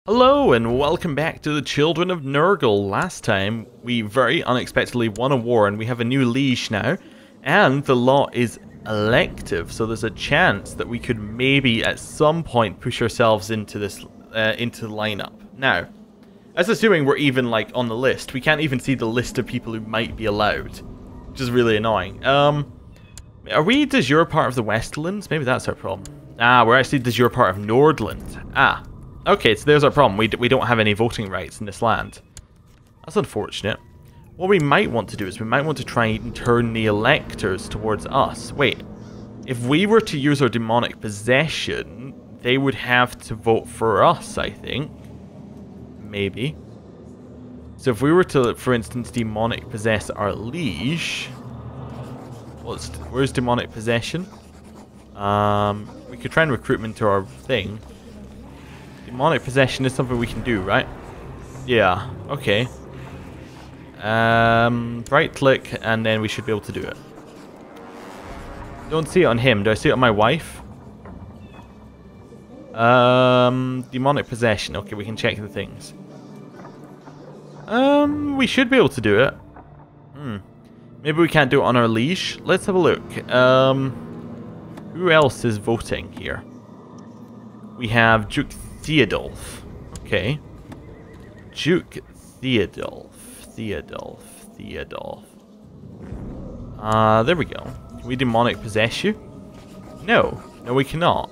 Hello and welcome back to the Children of Nurgle. Last time we very unexpectedly won a war and we have a new liege now, and the law is elective, so there's a chance that we could maybe at some point push ourselves into this into the lineup. Now, that's assuming we're even like on the list. We can't even see the list of people who might be allowed, which is really annoying. Are we de jure part of the Westlands? Maybe that's our problem. Ah, we're actually de jure part of Nordland. Ah. Okay, so there's our problem. We don't have any voting rights in this land. That's unfortunate. What we might want to do is we might want to try and turn the electors towards us. Wait, if we were to use our demonic possession, they would have to vote for us, I think. Maybe. So if we were to, for instance, demonic possess our liege... Where's demonic possession? We could try and recruit them into our thing. Demonic possession is something we can do, right? Yeah, okay. Right click, and then we should be able to do it. Don't see it on him. Do I see it on my wife? Demonic possession. Okay, we can check the things. We should be able to do it. Maybe we can't do it on our leash. Let's have a look. Who else is voting here? We have Duke Theodulf. Okay. Duke Theodulf. Theodulf. There we go. Can we demonic possess you? No. No, we cannot.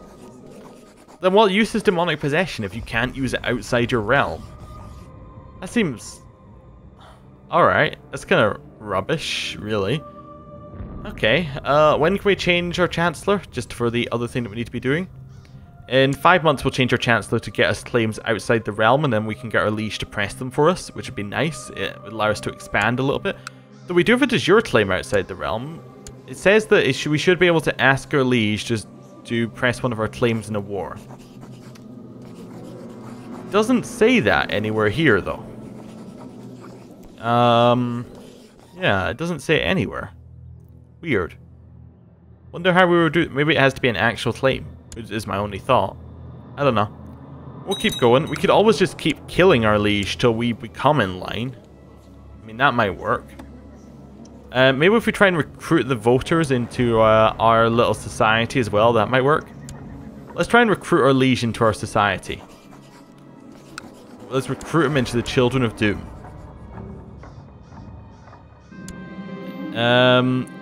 Then what use is demonic possession if you can't use it outside your realm? That seems... Alright. That's kind of rubbish, really. Okay. When can we change our Chancellor? Just for the other thing that we need to be doing. In 5 months, we'll change our Chancellor to get us claims outside the realm, and then we can get our liege to press them for us, which would be nice. It would allow us to expand a little bit. Though we do have a de jure claim outside the realm. It says that we should be able to ask our liege just to press one of our claims in a war. It doesn't say that anywhere here, though. Yeah, it doesn't say it anywhere. Weird. Wonder how we would do it. Maybe it has to be an actual claim. Is my only thought. I don't know. We'll keep going. We could always just keep killing our liege till we become in line. I mean, that might work. Maybe if we try and recruit the voters into our little society as well, that might work. Let's try and recruit our liege into our society. Let's recruit them into the Children of Doom.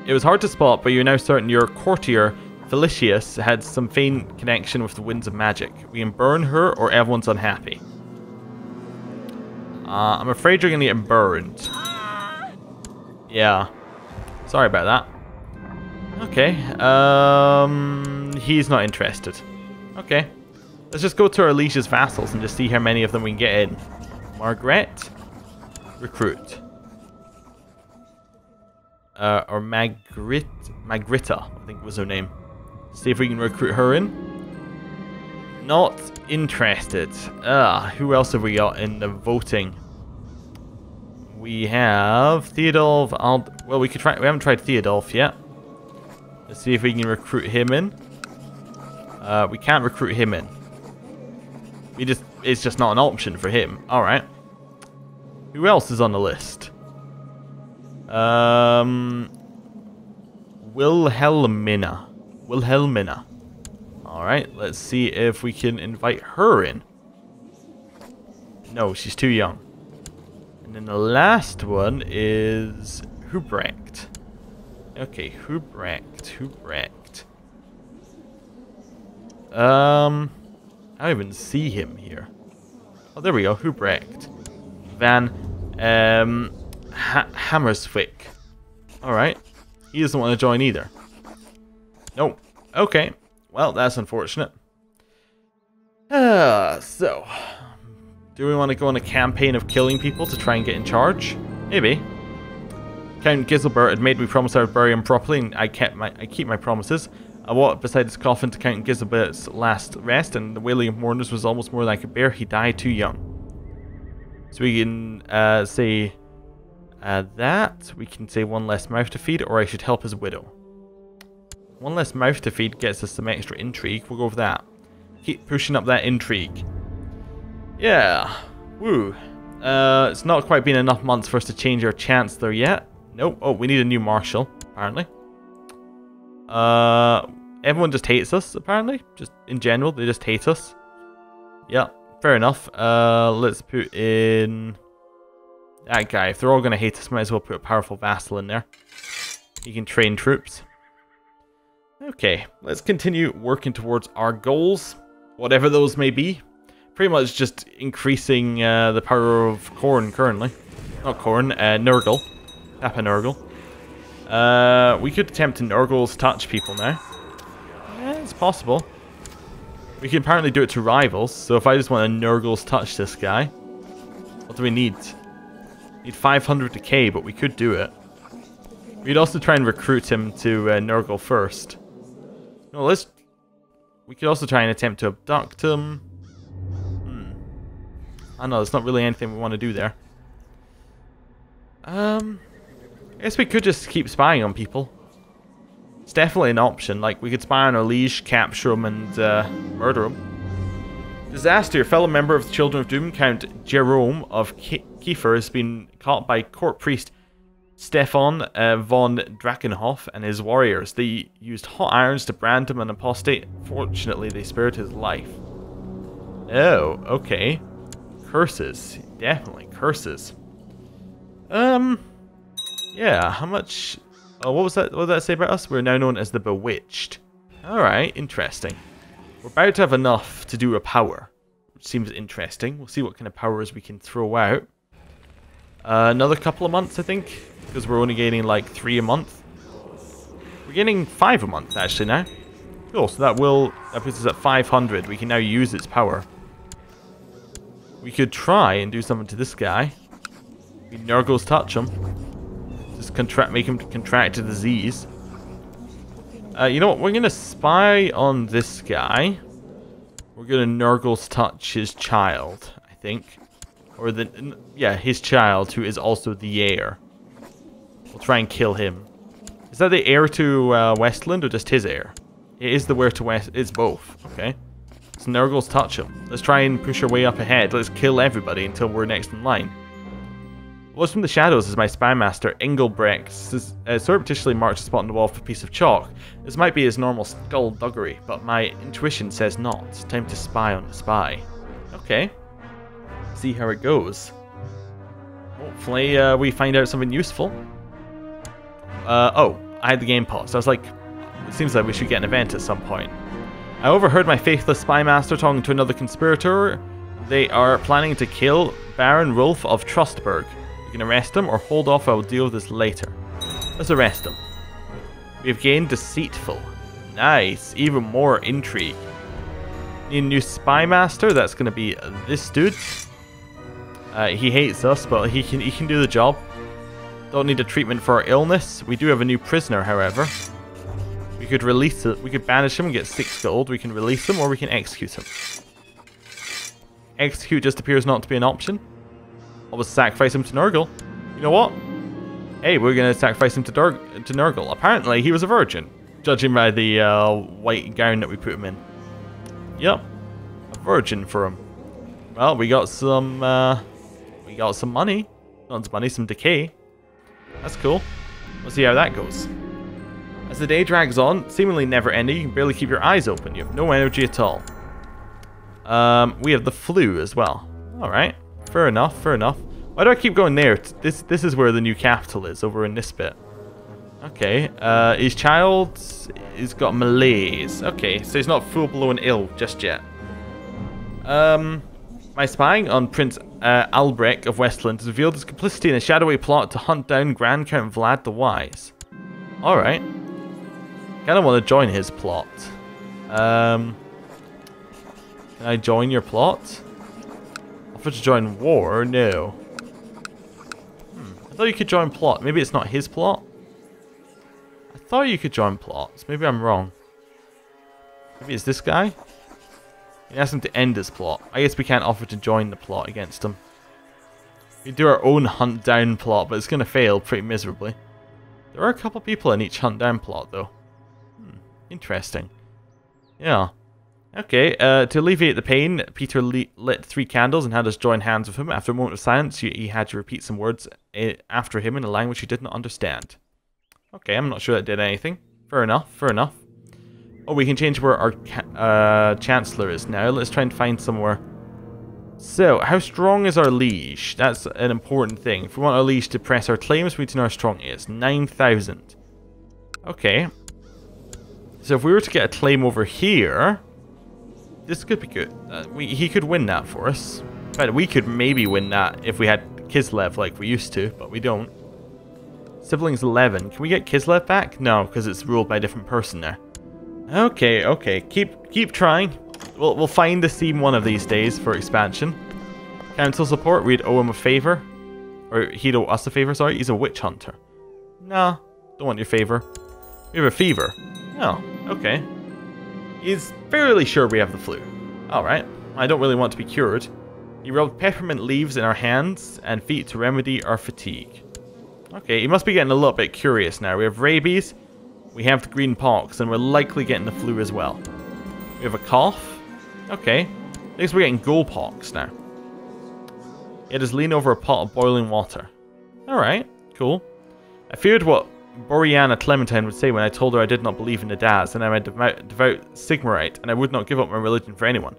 It was hard to spot, but you're now certain your courtier Felicius had some faint connection with the winds of magic. We can burn her or everyone's unhappy. I'm afraid you're going to get burned. Yeah. Sorry about that. Okay. He's not interested. Okay. Let's just go to our liege's vassals and just see how many of them we can get in. Margaret. Recruit. Or Magritta, I think was her name. See if we can recruit her in. Not interested. Who else have we got in the voting? We have Theodulf. Well, we could try. We haven't tried Theodulf yet. Let's see if we can recruit him in. We can't recruit him in. It's just not an option for him. All right. Who else is on the list? Wilhelmina. Alright, let's see if we can invite her in. No, she's too young. And then the last one is Hubrecht. Okay, Hubrecht. I don't even see him here. Oh, there we go, Hubrecht. Van Hammerswick. Alright. He doesn't want to join either. Nope. Okay. Well, that's unfortunate. So. Do we want to go on a campaign of killing people to try and get in charge? Maybe. Count Giselbert had made me promise I would bury him properly, and I keep my promises. I walked beside his coffin to Count Giselbert's last rest, and the wailing of mourners was almost more than I could bear. He died too young. So we can say... that. We can say one less mouth to feed, or I should help his widow. One less mouth to feed gets us some extra intrigue. We'll go with that. Keep pushing up that intrigue. Yeah. Woo. It's not quite been enough months for us to change our chancellor yet. Nope. Oh, we need a new marshal, apparently. Everyone just hates us, apparently. Just in general, they just hate us. Yeah, fair enough. Let's put in that guy. If they're all going to hate us, might as well put a powerful vassal in there. He can train troops. Okay, let's continue working towards our goals, whatever those may be. Pretty much just increasing the power of Khorne currently. Not Khorne, Nurgle. Papa Nurgle. We could attempt to Nurgle's touch people now. Yeah, it's possible. We can apparently do it to rivals, so if I just want to Nurgle's touch this guy, what do we need? Need 500 decay, but we could do it. We'd also try and recruit him to Nurgle first. No, we could also try and attempt to abduct him. I know, there's not really anything we want to do there. I guess we could just keep spying on people. It's definitely an option. Like, we could spy on our liege, capture him, and murder him. Disaster. Your fellow member of the Children of Doom, Count Jerome of Kiefer, has been caught by court priest Stefan von Drakenhof and his warriors. They used hot irons to brand him an apostate. Fortunately, they spared his life. Oh, okay. Curses. Definitely curses. Yeah, how much... Oh, what was that? What did that say about us? We're now known as the Bewitched. Alright, interesting. We're about to have enough to do a power, which seems interesting. We'll see what kind of powers we can throw out. Another couple of months, I think, because we're only gaining like 3 a month. We're gaining 5 a month, actually, now. Cool, so that puts us at 500. We can now use its power. We could try and do something to this guy. We Nurgle's touch him. Just make him contract a disease. You know what? We're gonna spy on this guy. We're gonna Nurgle's touch his child, I think, or his child, who is also the heir. We'll try and kill him. Is that the heir to Westland or just his heir? It is the heir to West. It's both. Okay. So Nurgle's touch him. Let's try and push our way up ahead. Let's kill everybody until we're next in line. Voice from the shadows is my spy master, Engelbrecht. Surreptitiously marks a spot on the wall with a piece of chalk. This might be his normal skullduggery, but my intuition says not. It's time to spy on the spy. Okay. See how it goes. Hopefully we find out something useful. Oh, I had the game paused. I was like, it seems like we should get an event at some point. I overheard my faithless spy master talking to another conspirator. They are planning to kill Baron Rolf of Trustburg. We can arrest him or hold off. I will deal with this later. Let's arrest him. We have gained deceitful. Nice. Even more intrigue. Need a new spy master. That's going to be this dude. He hates us, but he can do the job. Don't need a treatment for our illness. We do have a new prisoner, however. We could release it. We could banish him and get 6 gold. We can release him or we can execute him. Execute just appears not to be an option. I'll just sacrifice him to Nurgle. You know what? Hey, we're going to sacrifice him to Nurgle. Apparently, he was a virgin, judging by the white gown that we put him in. Yep, a virgin for him. Well, we got some money. Not money, some decay. That's cool. We'll see how that goes. As the day drags on, seemingly never ending, you can barely keep your eyes open. You have no energy at all. We have the flu as well. Alright, fair enough, fair enough. Why do I keep going there? This is where the new capital is, over in this bit. Okay, his child has got malaise. Okay, so he's not full-blown ill just yet. My spying on Prince Albrecht of Westland has revealed his complicity in a shadowy plot to hunt down Grand Count Vlad the Wise. Alright. Kinda want to join his plot. Can I join your plot? Offer to join war? No. I thought you could join plot. Maybe it's not his plot? I thought you could join plots. Maybe I'm wrong. Maybe it's this guy? He asked him to end his plot. I guess we can't offer to join the plot against him. We do our own hunt down plot, but it's going to fail pretty miserably. There are a couple people in each hunt down plot, though. Interesting. Yeah. Okay, to alleviate the pain, Peter lit 3 candles and had us join hands with him. After a moment of silence, he had to repeat some words after him in a language he did not understand. Okay, I'm not sure that did anything. Fair enough, fair enough. Oh, we can change where our Chancellor is now. Let's try and find somewhere. So, how strong is our liege? That's an important thing. If we want our liege to press our claims, we need to know how strong he is. 9,000. Okay. So if we were to get a claim over here, this could be good. He could win that for us. In fact, we could maybe win that if we had Kislev like we used to, but we don't. Siblings 11. Can we get Kislev back? No, because it's ruled by a different person there. Okay, okay. Keep trying. We'll find the theme one of these days for expansion. Council support. We'd owe him a favor. Or he'd owe us a favor, sorry. He's a witch hunter. Nah, don't want your favor. We have a fever. Oh, okay. He's fairly sure we have the flu. Alright. I don't really want to be cured. He rubbed peppermint leaves in our hands and feet to remedy our fatigue. Okay, he must be getting a little bit curious now. We have rabies, we have the green pox, and we're likely getting the flu as well. We have a cough. Okay. I guess we're getting ghoul pox now. He had us lean over a pot of boiling water. Alright, cool. I feared what Boriana Clementine would say when I told her I did not believe in the Daz, and I'm a devout Sigmarite, and I would not give up my religion for anyone.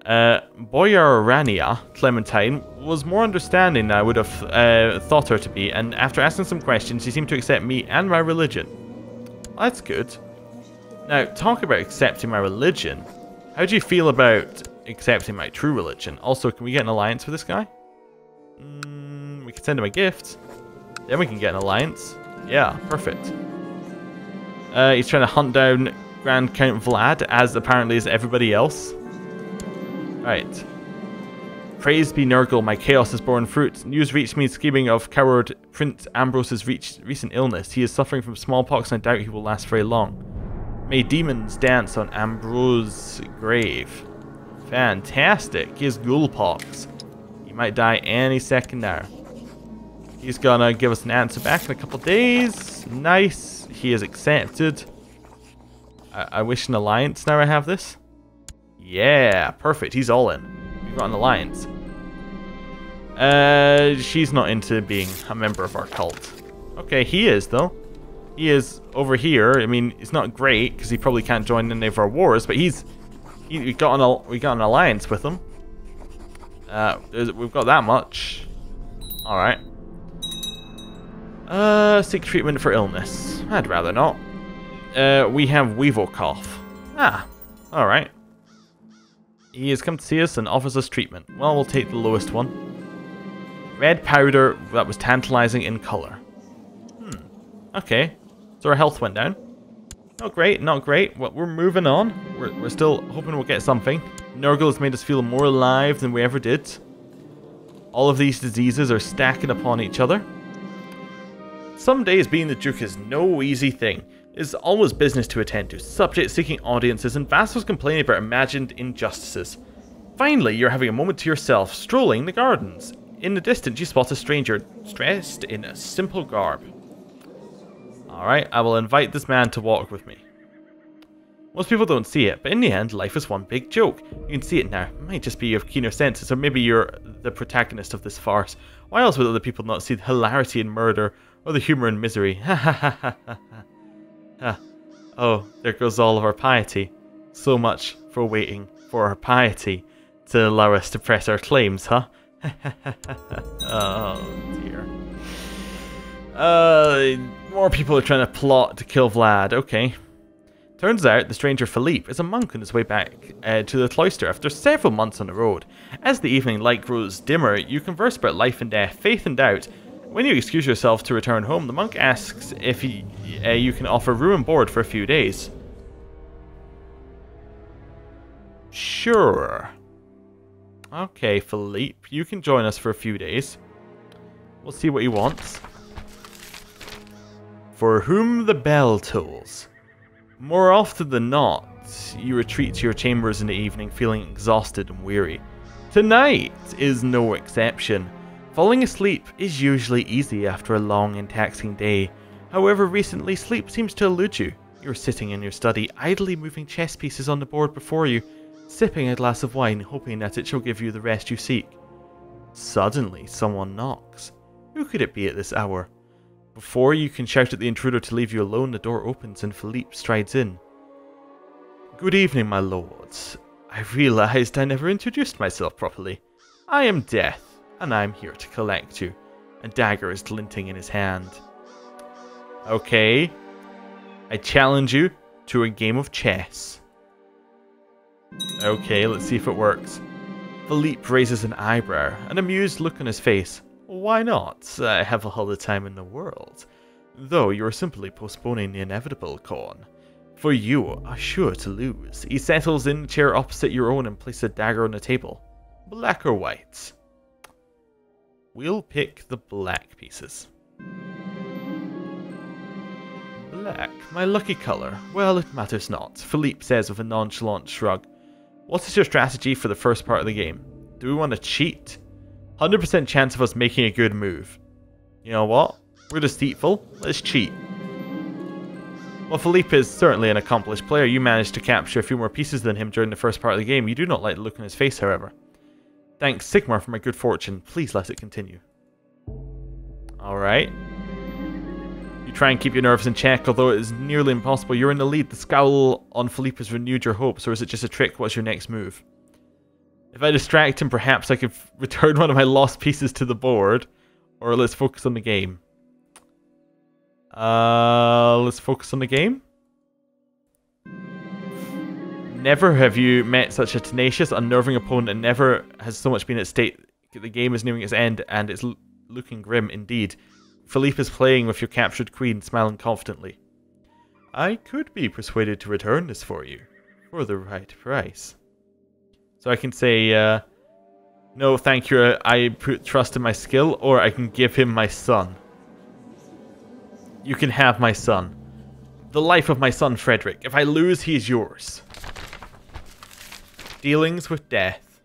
Boyarania Clementine was more understanding than I would have thought her to be, and after asking some questions, she seemed to accept me and my religion. Well, that's good. Now, talk about accepting my religion. How do you feel about accepting my true religion? Also, can we get an alliance with this guy? We can send him a gift. Then we can get an alliance. Yeah, perfect. He's trying to hunt down Grand Count Vlad, as apparently is everybody else. Right. Praised be Nurgle, my chaos has borne fruit. News reached me scheming of coward Prince Ambrose's recent illness. He is suffering from smallpox and I doubt he will last very long. May demons dance on Ambrose's grave. Fantastic. He has ghoulpox. He might die any second now. He's gonna give us an answer back in a couple days. Nice. He is accepted. I wish an alliance now I have this. Yeah, perfect. He's all in. We've got an alliance. She's not into being a member of our cult. Okay, he is, though. He is over here. I mean, it's not great, because he probably can't join any of our wars, but we got an alliance with him. We've got that much. Alright. Seek treatment for illness. I'd rather not. We have Weevil Cough. Ah, alright. He has come to see us and offers us treatment. Well, we'll take the lowest one. Red powder that was tantalizing in color. Okay. So our health went down. Not great, not great. Well, we're moving on. We're still hoping we'll get something. Nurgle has made us feel more alive than we ever did. All of these diseases are stacking upon each other. Some days being the Duke is no easy thing. It's always business to attend to, subjects seeking audiences, and vassals complaining about imagined injustices. Finally, you're having a moment to yourself, strolling the gardens. In the distance, you spot a stranger, dressed in a simple garb. Alright, I will invite this man to walk with me. Most people don't see it, but in the end, life is one big joke. You can see it now. It might just be of keener senses, or maybe you're the protagonist of this farce. Why else would other people not see the hilarity in murder, or the humour in misery? Ha ha ha ha ha. Oh, there goes all of our piety. So much for waiting for our piety to allow us to press our claims, huh? Oh dear. More people are trying to plot to kill Vlad. Okay. Turns out the stranger Philippe is a monk on his way back to the cloister after several months on the road. As the evening light grows dimmer, you converse about life and death, faith and doubt. When you excuse yourself to return home, the monk asks if you can offer room and board for a few days. Sure. Okay, Philippe, you can join us for a few days. We'll see what he wants. For whom the bell tolls. More often than not, you retreat to your chambers in the evening feeling exhausted and weary. Tonight is no exception. Falling asleep is usually easy after a long and taxing day. However, recently sleep seems to elude you. You're sitting in your study, idly moving chess pieces on the board before you, sipping a glass of wine, hoping that it shall give you the rest you seek. Suddenly, someone knocks. Who could it be at this hour? Before you can shout at the intruder to leave you alone, the door opens and Philippe strides in. Good evening, my lords. I realized I never introduced myself properly. I am Death, and I am here to collect you. A dagger is glinting in his hand. Okay. I challenge you to a game of chess. Okay, let's see if it works. Philippe raises an eyebrow, an amused look on his face. Why not? I have all the time in the world. Though you are simply postponing the inevitable, Corn. For you are sure to lose. He settles in the chair opposite your own and places a dagger on the table. Black or white? We'll pick the black pieces. Black, my lucky colour. Well, it matters not, Philippe says with a nonchalant shrug. What is your strategy for the first part of the game? Do we want to cheat? 100% chance of us making a good move. You know what? We're deceitful. Let's cheat. While Philippe is certainly an accomplished player, you managed to capture a few more pieces than him during the first part of the game. You do not like the look on his face, however. Thanks, Sigmar, for my good fortune. Please let it continue. Alright. You try and keep your nerves in check, although it is nearly impossible. You're in the lead. The scowl on Philippe has renewed your hopes, or is it just a trick? What's your next move? If I distract him, perhaps I could return one of my lost pieces to the board. Or let's focus on the game. Let's focus on the game. Never have you met such a tenacious, unnerving opponent, and never has so much been at stake. The game is nearing its end, and it's looking grim indeed. Philippe is playing with your captured queen, smiling confidently. I could be persuaded to return this for you, for the right price. So I can say, no thank you, I put trust in my skill, or I can give him my son. You can have my son. The life of my son, Frederick. If I lose, he is yours. Dealings with death.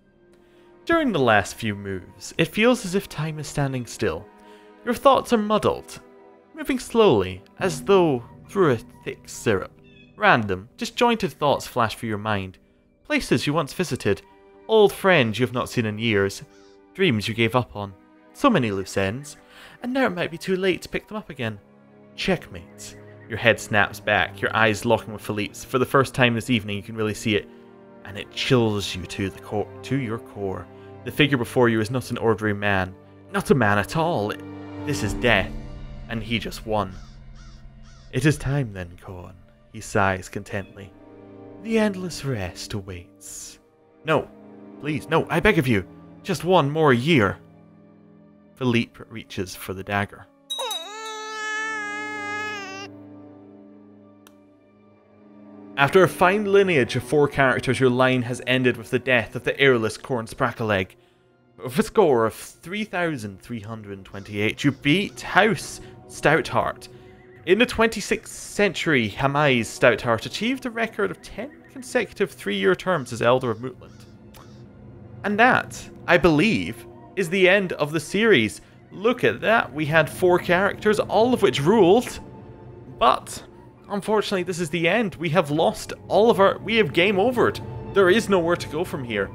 During the last few moves, it feels as if time is standing still. Your thoughts are muddled, moving slowly, as though through a thick syrup. Random, disjointed thoughts flash through your mind. Places you once visited, old friends you have not seen in years, dreams you gave up on. So many loose ends, and now it might be too late to pick them up again. Checkmate. Your head snaps back, your eyes locking with Philippe's. For the first time this evening, you can really see it, and it chills you to your core. The figure before you is not an ordinary man, not a man at all. This is death, and he just won. It is time then, Corn. He sighs contently. The endless rest awaits. No, please, no, I beg of you. Just one more year. Philippe reaches for the dagger. After a fine lineage of 4 characters, your line has ended with the death of the heirless Corn Sprackleegg. With a score of 3,328, you beat House Stoutheart. In the 26th century, Hamais Stoutheart achieved a record of 10 consecutive 3-year terms as Elder of Mootland. And that, I believe, is the end of the series. Look at that, we had 4 characters, all of which ruled, but unfortunately this is the end. We have lost all of our... we have game overed. There is nowhere to go from here.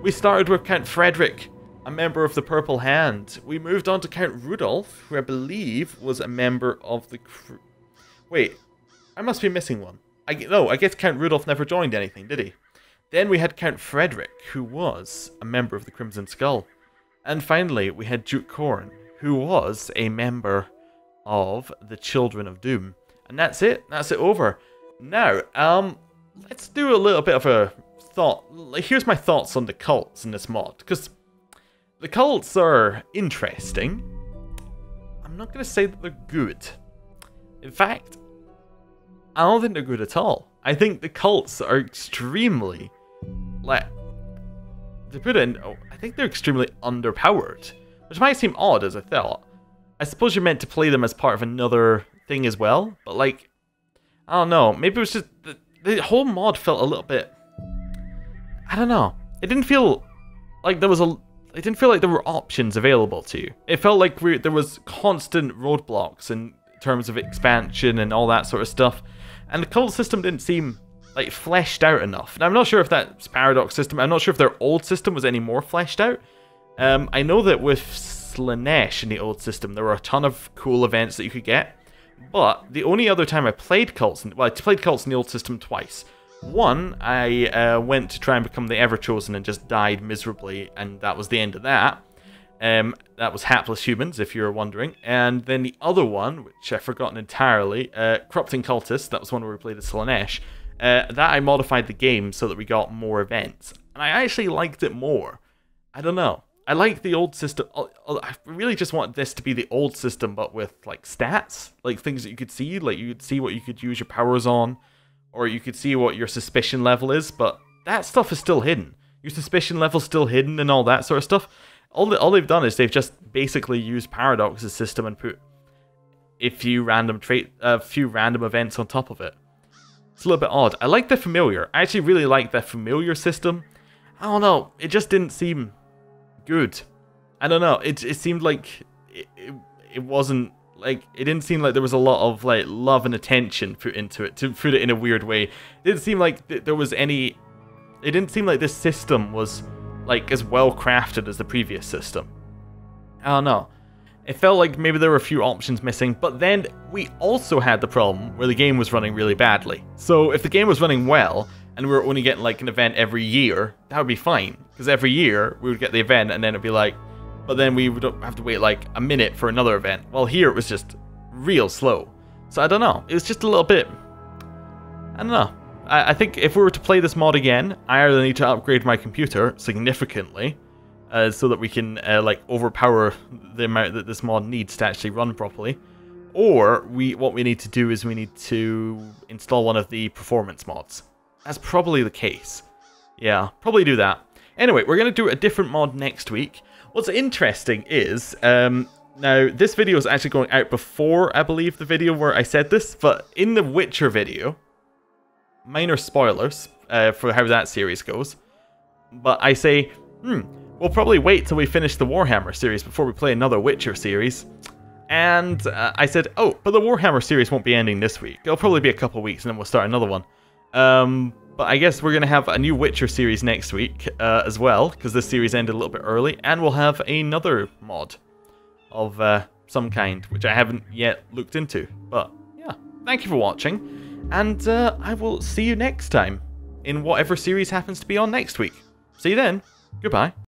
We started with Count Frederick, a member of the Purple Hand. We moved on to Count Rudolph, who I believe was a member of the... Wait, I must be missing one. No, I guess Count Rudolph never joined anything, did he? Then we had Count Frederick, who was a member of the Crimson Skull. And finally, we had Duke Corn, who was a member of the Children of Doom. And that's it. That's it over. Now, let's do a little bit of a thought. Here's my thoughts on the cults in this mod, because the cults are interesting. I'm not going to say that they're good. In fact, I don't think they're good at all. I think the cults are extremely, to put it in, I think they're extremely underpowered, which might seem odd as a thought. I suppose you're meant to play them as part of another thing as well, but like, I don't know, maybe it was just, the whole mod felt a little bit, I don't know, it didn't feel like there was it didn't feel like there were options available to you. It felt like there was constant roadblocks in terms of expansion and all that sort of stuff. and the cult system didn't seem like fleshed out enough. Now I'm not sure if that's Paradox system. I'm not sure if their old system was any more fleshed out. I know that with Slaanesh in the old system, there were a ton of cool events that you could get. But the only other time I played cults, well, I played cults in the old system twice. One, I went to try and become the Everchosen and just died miserably, and that was the end of that. That was Hapless Humans, if you're wondering. And then the other one, which I've forgotten entirely, Corrupting Cultists, that was one where we played as Slaanesh. That I modified the game so that we got more events. And I actually liked it more. I don't know. I like the old system. I really just want this to be the old system, but with like stats, like things that you could see. Like you could see what you could use your powers on, or you could see what your suspicion level is. But that stuff is still hidden. Your suspicion level's still hidden, and all that sort of stuff. All they've done is they've just basically used Paradox's system and put a few random events on top of it. It's a little bit odd. I like the familiar. I actually really like the familiar system. I don't know. It just didn't seem good. I don't know. It seemed like it wasn't like, it didn't seem like there was a lot of like love and attention put into it, to put it in a weird way. It didn't seem like there was any. It didn't seem like this system was like as well crafted as the previous system. I don't know. It felt like maybe there were a few options missing, but then we also had the problem where the game was running really badly. So if the game was running well, and we were only getting like an event every year, that would be fine. Because every year we would get the event and then it'd be like, but then we would have to wait like a minute for another event. Well, here it was just real slow. So I don't know. It was just a little bit, I don't know. I think if we were to play this mod again, I either need to upgrade my computer significantly so that we can like overpower the amount that this mod needs to actually run properly. Or what we need to do is we need to install one of the performance mods. That's probably the case. Yeah, probably do that. Anyway, we're going to do a different mod next week. What's interesting is, now this video is actually going out before, I believe, the video where I said this, but in the Witcher video, minor spoilers for how that series goes, but I say, we'll probably wait till we finish the Warhammer series before we play another Witcher series. And I said, oh, but the Warhammer series won't be ending this week. It'll probably be a couple weeks and then we'll start another one. But I guess we're going to have a new Witcher series next week as well, because this series ended a little bit early, and we'll have another mod of some kind, which I haven't yet looked into. But yeah, thank you for watching, and I will see you next time in whatever series happens to be on next week. See you then. Goodbye.